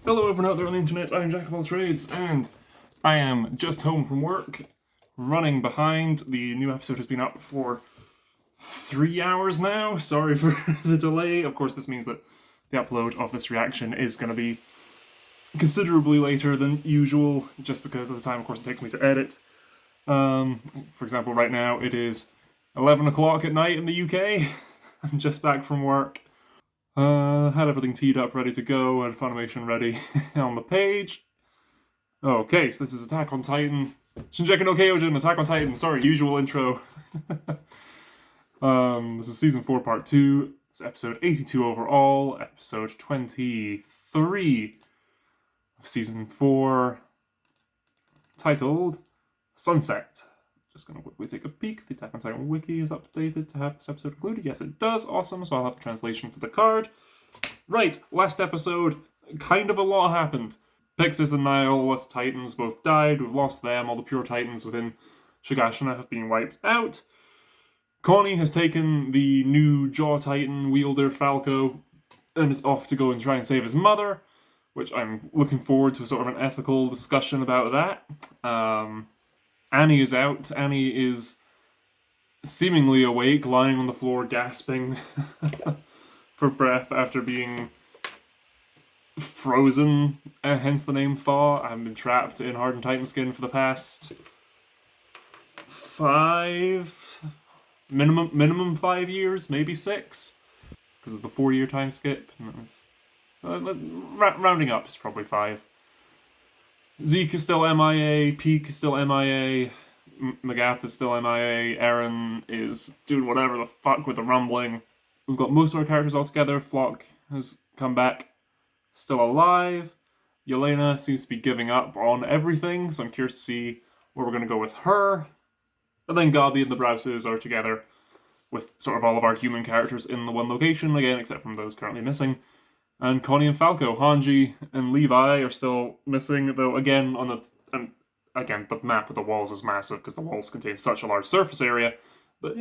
Hello everyone out there on the internet, I'm Jack of all trades, and I am just home from work, running behind. The new episode has been up for 3 hours now. Sorry for the delay. Of course, this means that the upload of this reaction is going to be considerably later than usual, just because of the time, of course, it takes me to edit. For example, right now it is 11 o'clock at night in the UK. I'm just back from work. Had everything teed up, ready to go, and Funimation ready on the page. Okay, so this is Attack on Titan. Shingeki no Kyojin, Attack on Titan. Sorry, usual intro. This is Season 4, Part 2. It's episode 82 overall, episode 23 of Season 4, titled Sunset. Just going to quickly take a peek. The Attack on Titan wiki is updated to have this episode included. Yes, it does. Awesome. So I'll have the translation for the card. Right, last episode, kind of a lot happened. Pixis and Nihilus Titans both died. We've lost them. All the pure Titans within Shigashina have been wiped out. Connie has taken the new Jaw Titan wielder, Falco, and is off to go and try and save his mother, which I'm looking forward to a sort of an ethical discussion about that. Annie is out. Annie is seemingly awake, lying on the floor, gasping for breath after being frozen, hence the name Thaw. I've been trapped in hardened Titan skin for the past minimum 5 years, maybe 6, because of the 4-year time skip. And that was rounding up is probably 5. Zeke is still MIA, Peak is still MIA, Magath is still MIA, Eren is doing whatever the fuck with the rumbling. We've got most of our characters all together. Flock has come back, still alive. Yelena seems to be giving up on everything, so I'm curious to see where we're going to go with her. And then Gabi and the Browses are together with sort of all of our human characters in the one location, again, except from those currently missing. And Connie and Falco, Hanji and Levi are still missing, though again, again, the map with the walls is massive because the walls contain such a large surface area, but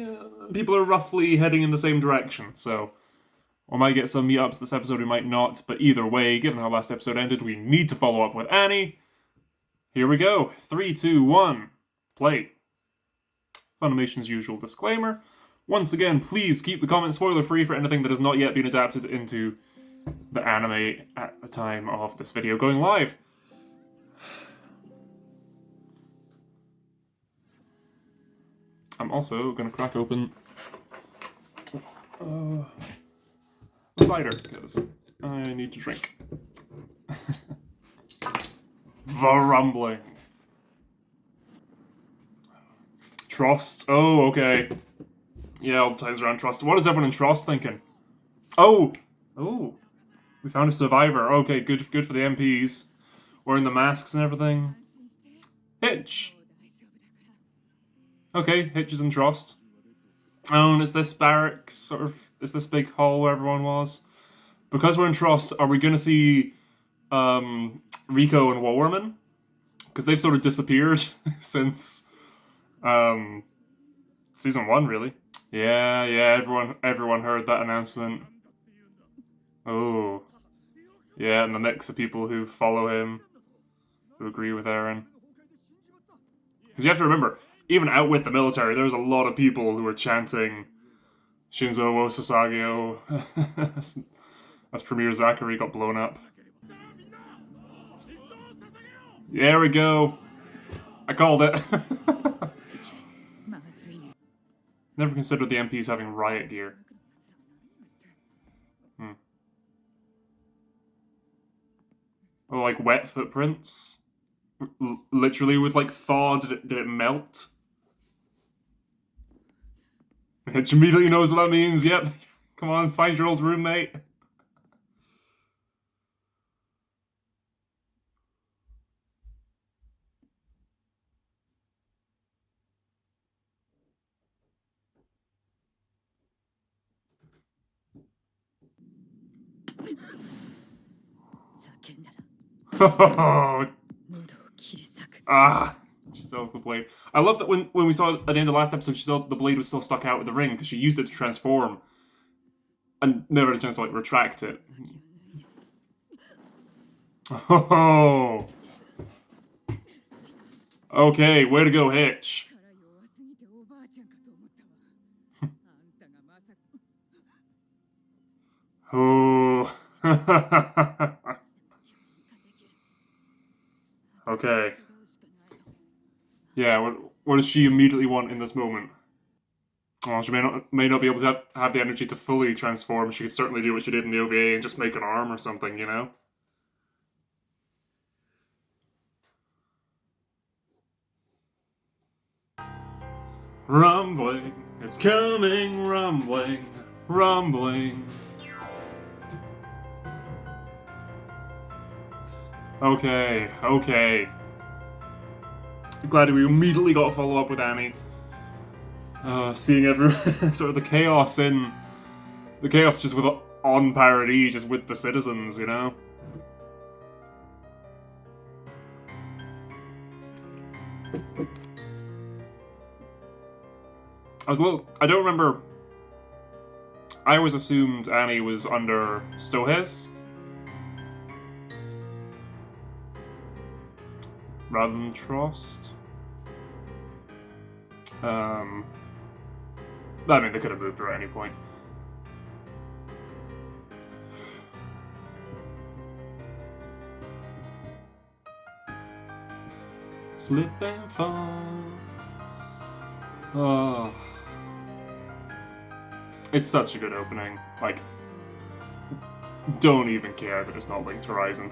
people are roughly heading in the same direction, so we might get some meetups this episode, we might not, but either way, given how last episode ended, we need to follow up with Annie. Here we go. 3, 2, 1, play. Funimation's usual disclaimer. Once again, please keep the comments spoiler-free for anything that has not yet been adapted into the anime at the time of this video going live. I'm also going to crack open cider, because I need to drink. The rumbling. Trost. Oh, okay. Yeah, all the times around Trost. What is everyone in Trost thinking? Oh! We found a survivor. Okay, good for the MPs. Wearing the masks and everything. Hitch! Okay, Hitch is in Trost. Oh, and it's this barracks, sort of, it's this big hall where everyone was. Because we're in Trost, are we going to see Rico and Wowerman? Because they've sort of disappeared since Season 1, really. Yeah, everyone heard that announcement. Oh. Yeah, and the mix of people who follow him, who agree with Eren. Because you have to remember, even out with the military, there was a lot of people who were chanting Shinzo wo Sasageo as Premier Zachary got blown up. There we go. I called it. Never considered the MPs having riot gear. Or like wet footprints. Literally with like thaw, did it melt? Hitch immediately knows what that means, yep. Come on, find your old roommate. She still has the blade. I love that when we saw at the end of the last episode, she still, the blade was still stuck out with the ring because she used it to transform and never had a chance to like retract it. Oh. Okay, way to go, Hitch. Oh. Okay. Yeah, what does she immediately want in this moment? Well, she may not be able to have the energy to fully transform. She could certainly do what she did in the OVA and just make an arm or something, you know? Rumbling, it's coming, rumbling, rumbling. Okay, okay. Glad we immediately got a follow up with Annie. Seeing every sort of the chaos just with on parody, just with the citizens, you know. I don't remember. I always assumed Annie was under Stohis rather than Trost. I mean, they could have moved her at any point. Slip and fall. Oh. It's such a good opening. Like, don't even care that it's not Linked Horizon.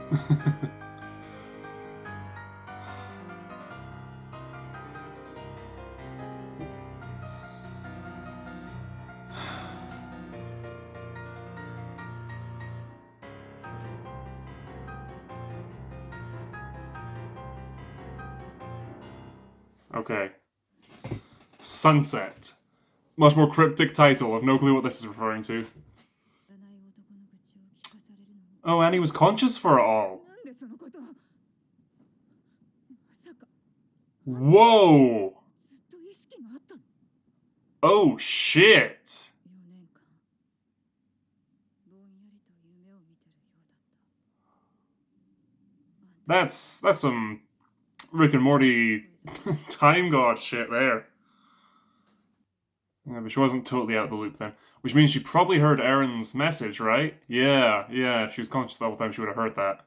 Okay. Sunset. Much more cryptic title. I've no clue what this is referring to. Oh, Annie was conscious for it all. Whoa! Oh, shit! That's some Rick and Morty time god shit there. Yeah, but she wasn't totally out of the loop then. Which means she probably heard Aaron's message, right? Yeah, if she was conscious the whole time, she would have heard that.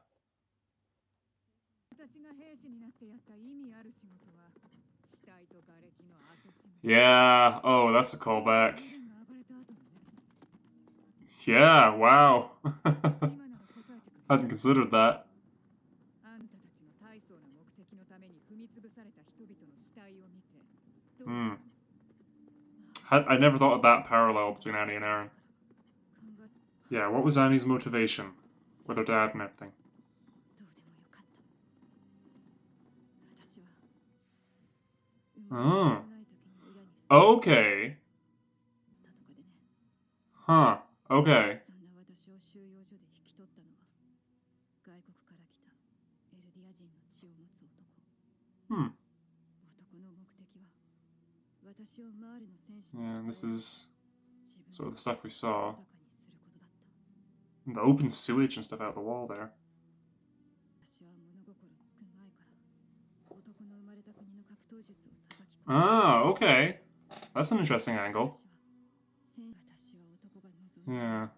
Yeah, oh, that's a callback. Yeah, wow. Hadn't considered that. Hmm. I never thought of that parallel between Annie and Aaron. Yeah, what was Annie's motivation? With her dad and everything. Oh. Okay. Huh. Okay. Hmm. Yeah, and this is sort of the stuff we saw. The open sewage and stuff out the wall there. Ah, okay. That's an interesting angle. Yeah.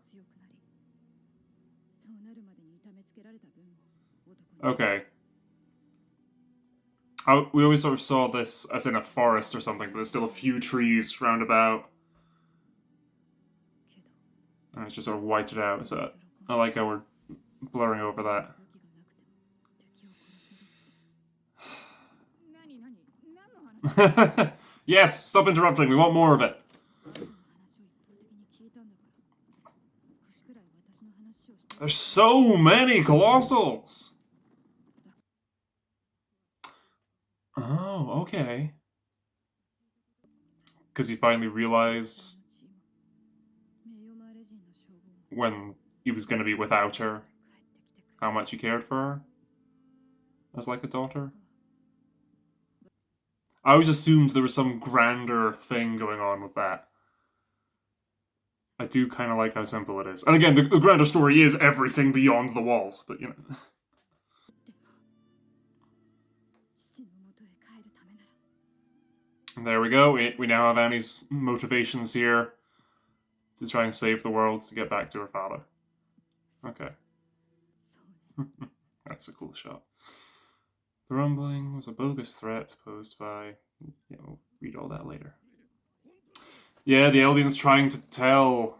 Okay. We always sort of saw this as in a forest or something, but there's still a few trees round about. And it's just sort of whited out, so I like how we're blurring over that. Yes, stop interrupting, we want more of it. There's so many Colossals! Oh, okay. Because he finally realized when he was going to be without her how much he cared for her as like a daughter. I always assumed there was some grander thing going on with that. I do kind of like how simple it is. And again, the grander story is everything beyond the walls, but you know. There we go. We now have Annie's motivations here to try and save the world to get back to her father. Okay. That's a cool shot. The rumbling was a bogus threat posed by... Yeah, we'll read all that later. Yeah, the Eldian's trying to tell...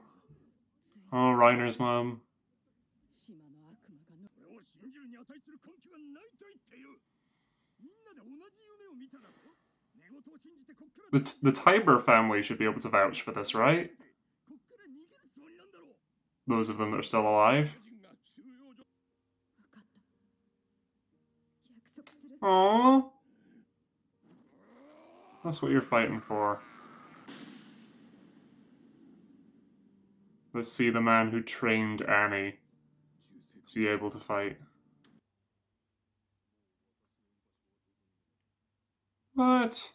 Oh, Reiner's mom. The Tiber family should be able to vouch for this, right? Those of them that are still alive. Aww. That's what you're fighting for. Let's see the man who trained Annie. Is he able to fight? What?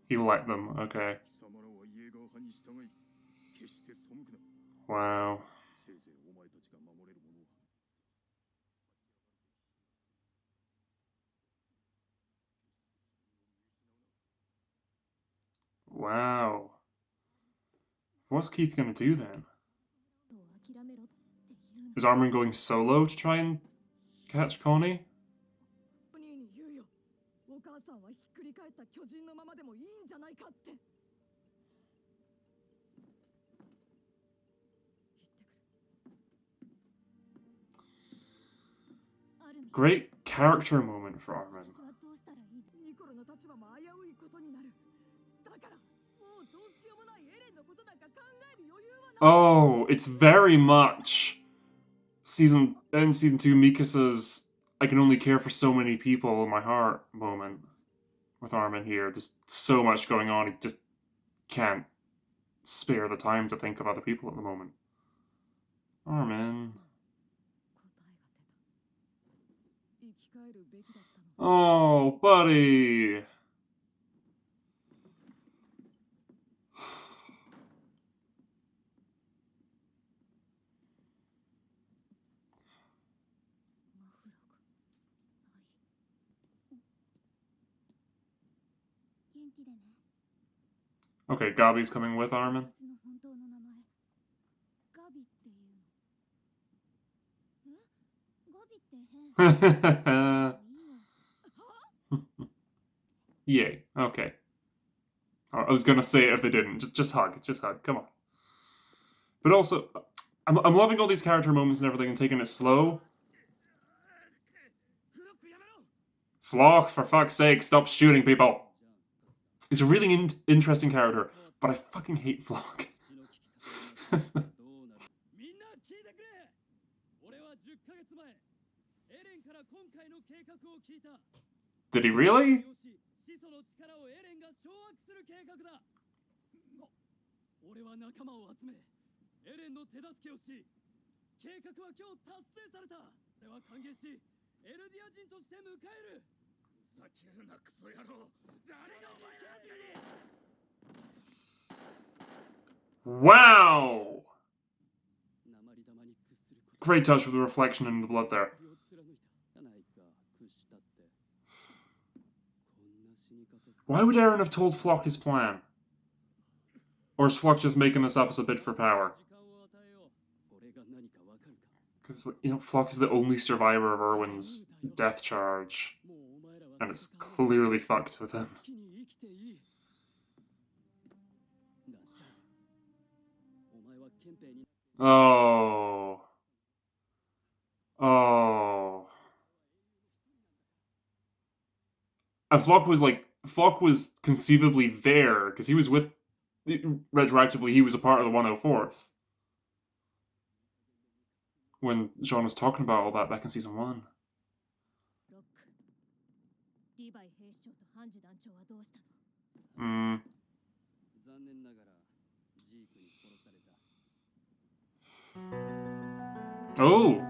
He let them, okay. Wow. Wow. What's Keith gonna do then? Is Armin going solo to try and catch Connie? Great character moment for Armin. Oh, it's very much season 2 Mikasa's I can only care for so many people in my heart moment with Armin here. There's so much going on, he just can't spare the time to think of other people at the moment. Armin. Oh, buddy. Okay, Gabi's coming with Armin. Yay. Okay. I was gonna say it if they didn't. Just hug. Just hug. Come on. But also, I'm loving all these character moments and everything and taking it slow. Floch, for fuck's sake, stop shooting people. He's a really interesting character, but I fucking hate Floch. Did he really? Wow! Great touch with the reflection in the blood there. Why would Eren have told Floch his plan? Or is Floch just making this up as a bid for power? Because, you know, Floch is the only survivor of Erwin's death charge. And it's clearly fucked with him. Oh. Oh. And Floch was conceivably there, because he was with, retroactively, he was a part of the 104th. When Jean was talking about all that back in season 1. Oh!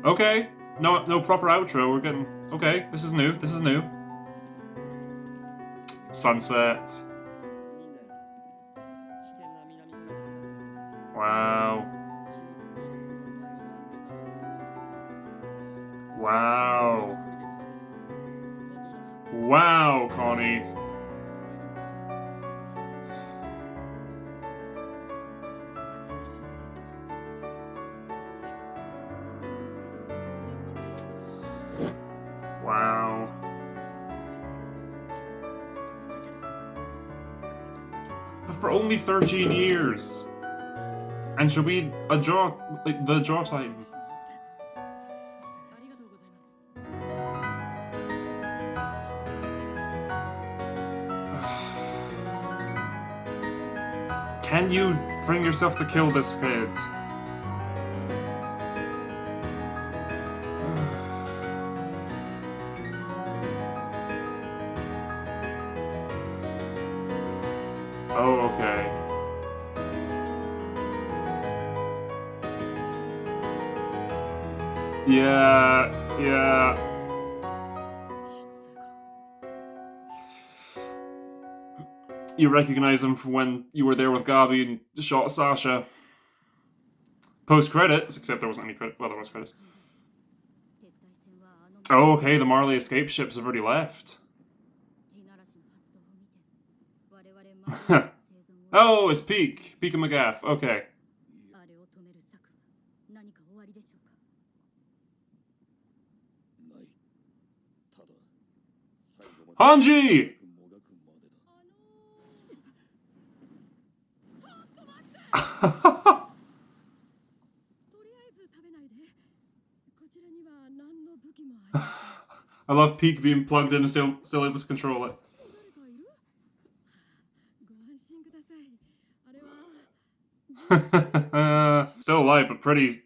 Okay. No proper outro, we're getting... Okay, this is new. Sunset. Wow. Wow. Wow, Connie. Wow. But for only 13 years. And should we adjust like the draw time? Can you bring yourself to kill this kid? Oh, okay. Yeah. You recognize him from when you were there with Gabi and shot Sasha. Post credits, except there wasn't any credit. Well, there was credits. Oh, okay. The Marley escape ships have already left. Oh, it's Peak and McGaff. Okay. Hanji! I love Peak being plugged in and still able to control it. Still alive, but pretty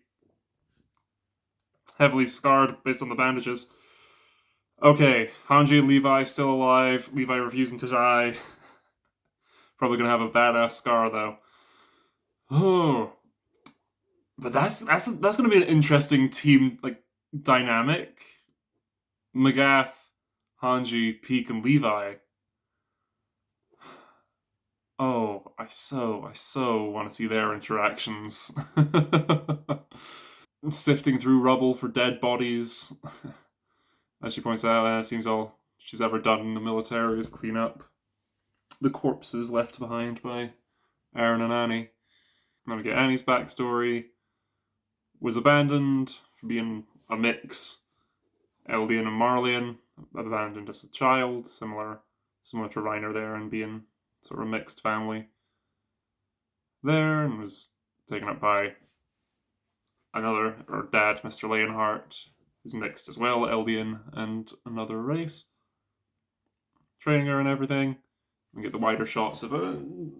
heavily scarred based on the bandages. Okay, Hanji and Levi still alive. Levi refusing to die. Probably gonna have a badass scar though. Oh, but that's gonna be an interesting team like dynamic. McGaff, Hanji, Peak, and Levi. Oh, I so want to see their interactions. Sifting through rubble for dead bodies. As she points out, it seems all she's ever done in the military is clean up the corpses left behind by Aaron and Annie. Then we get Annie's backstory. Was abandoned for being a mix. Eldian and Marleyan, abandoned as a child, similar to Reiner there, and being sort of a mixed family there, and was taken up by another, or dad, Mr. Leonhardt, who's mixed as well, Eldian and another race. Training her and everything. We get the wider shots of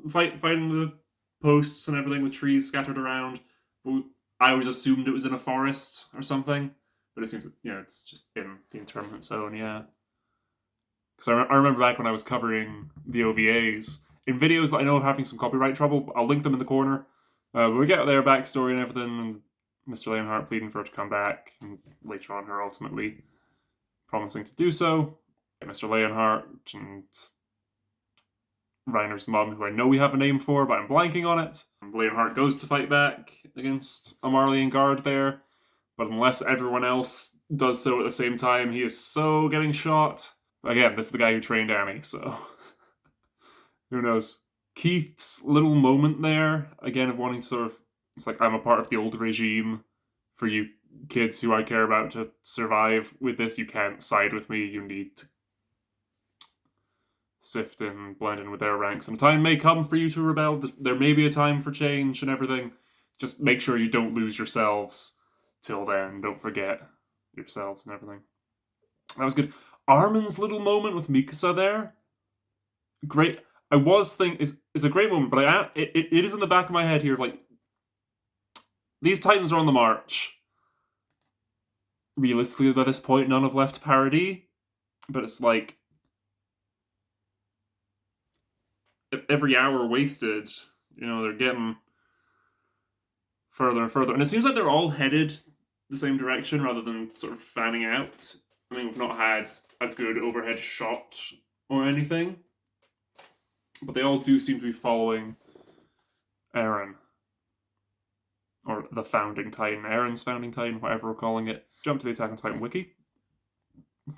fighting the posts and everything with trees scattered around. But I always assumed it was in a forest or something, but it seems it's just in the internment zone. Yeah, because I remember back when I was covering the OVAs in videos that I know of having some copyright trouble. I'll link them in the corner. But we get their backstory and everything, and Mr. Leonhardt pleading for her to come back, and later on her ultimately promising to do so. Mr. Leonhardt and Reiner's mum, who I know we have a name for, but I'm blanking on it. Leonhardt goes to fight back against a Marleyan guard there, but unless everyone else does so at the same time, he is so getting shot. Again, this is the guy who trained Annie, so who knows. Keith's little moment there, again, of wanting to sort of, it's like, I'm a part of the old regime. For you kids who I care about to survive with this, you can't side with me, you need to sift in, blend in with their ranks. And a time may come for you to rebel. There may be a time for change and everything. Just make sure you don't lose yourselves till then. Don't forget yourselves and everything. That was good. Armin's little moment with Mikasa there. Great. I was thinking it's a great moment, but it is in the back of my head here. Like, these Titans are on the march. Realistically, by this point, none have left parody. But it's like, every hour wasted, they're getting further and further. And it seems like they're all headed the same direction rather than sort of fanning out. I mean, we've not had a good overhead shot or anything. But they all do seem to be following Eren. or the founding Titan, Eren's founding Titan, whatever we're calling it. Jump to the Attack on Titan wiki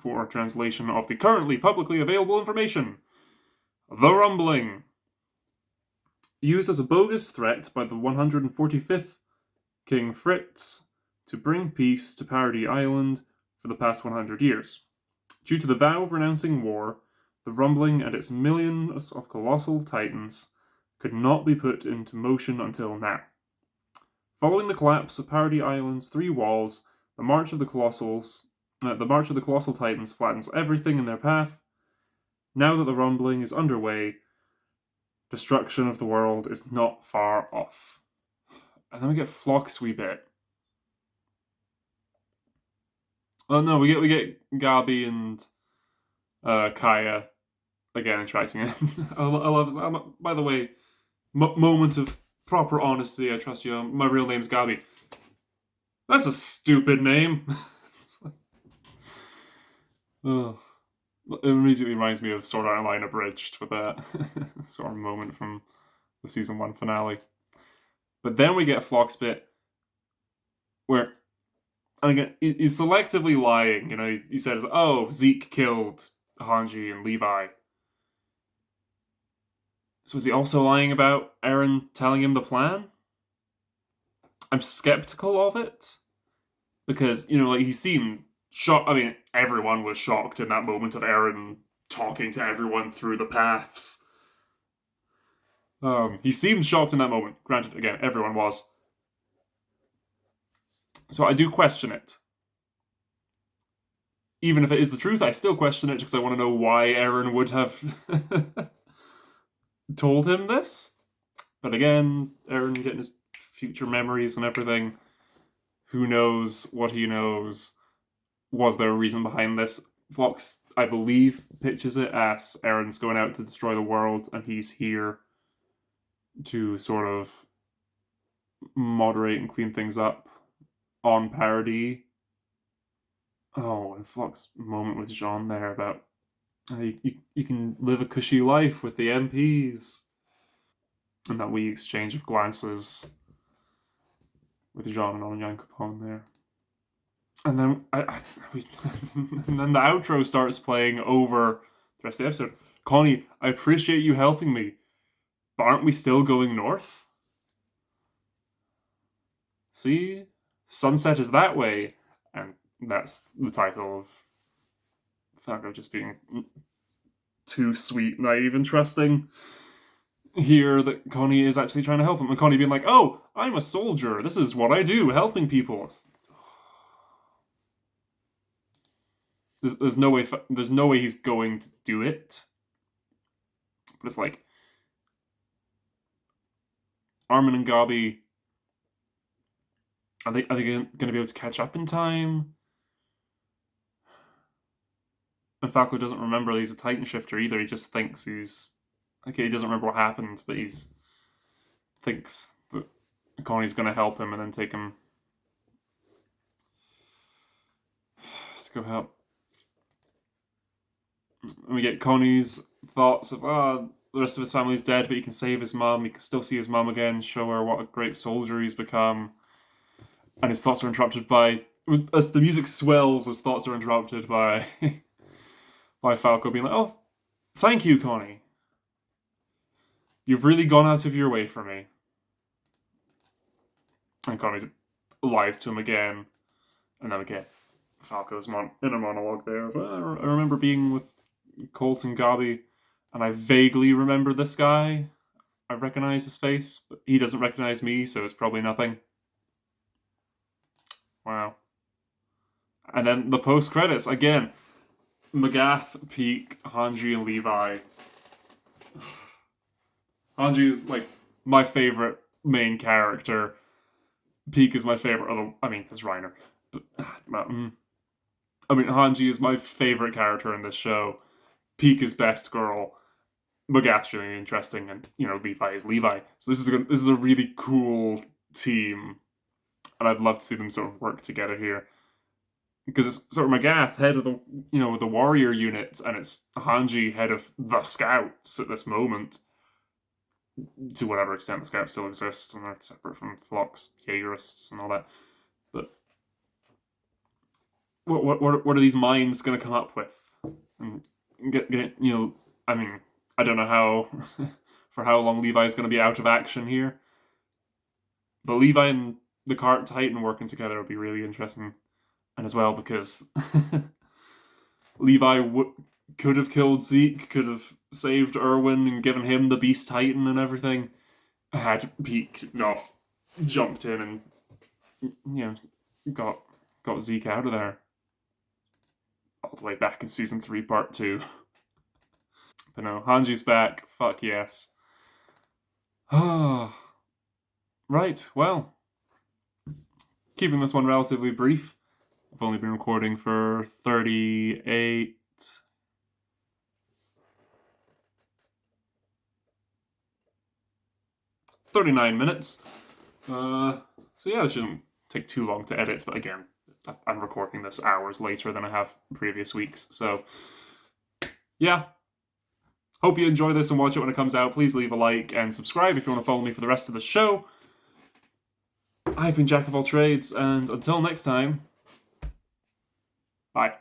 for a translation of the currently publicly available information. The Rumbling. Used as a bogus threat by the 145th King Fritz to bring peace to Paradis Island for the past 100 years. Due to the vow of renouncing war, the Rumbling and its millions of colossal titans could not be put into motion until now. Following the collapse of Paradis Island's three walls, the march of the colossal titans flattens everything in their path. Now that the Rumbling is underway, destruction of the world is not far off. And then we get Flock's wee bit. Oh no, we get Gabi and Kaya again interacting. I love it. By the way, moment of proper honesty. I trust you. My real name's Gabi. That's a stupid name. Oh, it immediately reminds me of Sword Art Online Abridged with that sort of moment from the season 1 finale. But then we get Flock's bit where, and again, he's selectively lying. You know, he says, "Oh, Zeke killed Hanji and Levi." So is he also lying about Eren telling him the plan? I'm skeptical of it because, you know, like, he seemed shocked. I mean, everyone was shocked in that moment of Eren talking to everyone through the paths. He seemed shocked in that moment. Granted, again, everyone was. So I do question it. Even if it is the truth, I still question it because I want to know why Eren would have told him this. But again, Eren getting his future memories and everything. Who knows what he knows? Was there a reason behind this? Fox, I believe, pitches it as Eren's going out to destroy the world and he's here to sort of moderate and clean things up on Paradis. Oh, and Flock's moment with Jean there about you can live a cushy life with the MPs. And that wee exchange of glances with Jean and Onyankopon there. And then and then the outro starts playing over the rest of the episode. Connie, I appreciate you helping me, but aren't we still going north? See? Sunset is that way. And that's the title of Falco just being too sweet, naive, and trusting. Here that Connie is actually trying to help him. And Connie being like, "Oh, I'm a soldier. This is what I do, helping people." There's no way he's going to do it. But it's like Armin and Gabi, are they going to be able to catch up in time? And Falco doesn't remember he's a Titan shifter either. He just thinks he's okay. He doesn't remember what happened, but he's thinks that Connie's going to help him and then take him to go help. And we get Connie's thoughts of, the rest of his family's dead, but he can save his mum. He can still see his mum again, show her what a great soldier he's become. And his thoughts are interrupted by, as the music swells, his thoughts are interrupted by by Falco being like, "Oh, thank you, Connie. You've really gone out of your way for me." And Connie lies to him again. And then we get Falco's inner monologue there of, I remember being with Colt and Gabi, and I vaguely remember this guy. I recognize his face, but he doesn't recognize me, so it's probably nothing. Wow. And then the post-credits, again, Magath, Peak, Hanji, and Levi. Hanji is, like, my favorite main character. Peak is my favorite, although, I mean, there's Reiner. But, I mean, Hanji is my favorite character in this show. Peak is best girl. Magath's really interesting, and, you know, Levi is Levi. So this is a really cool team, and I'd love to see them sort of work together here. Because it's sort of Magath, head of the, you know, the warrior unit, and it's Hanji, head of the scouts at this moment. to whatever extent the Scouts still exist and are separate from Flock's Jaegerists and all that. But what are these minds going to come up with? And get I mean, I don't know how for how long Levi's going to be out of action here, but Levi and the Cart Titan working together would be really interesting, and as well because Levi could have killed Zeke, could have saved Erwin and given him the Beast Titan and everything, had Peak not jumped in and got Zeke out of there all the way back in season 3, part 2. But no, Hanji's back. Fuck yes. Right, well, keeping this one relatively brief. I've only been recording for 39 minutes. So yeah, it shouldn't take too long to edit, but again, I'm recording this hours later than I have previous weeks, so yeah. Hope you enjoy this and watch it when it comes out. Please leave a like and subscribe if you want to follow me for the rest of the show. I've been Jack of all trades, and until next time, bye.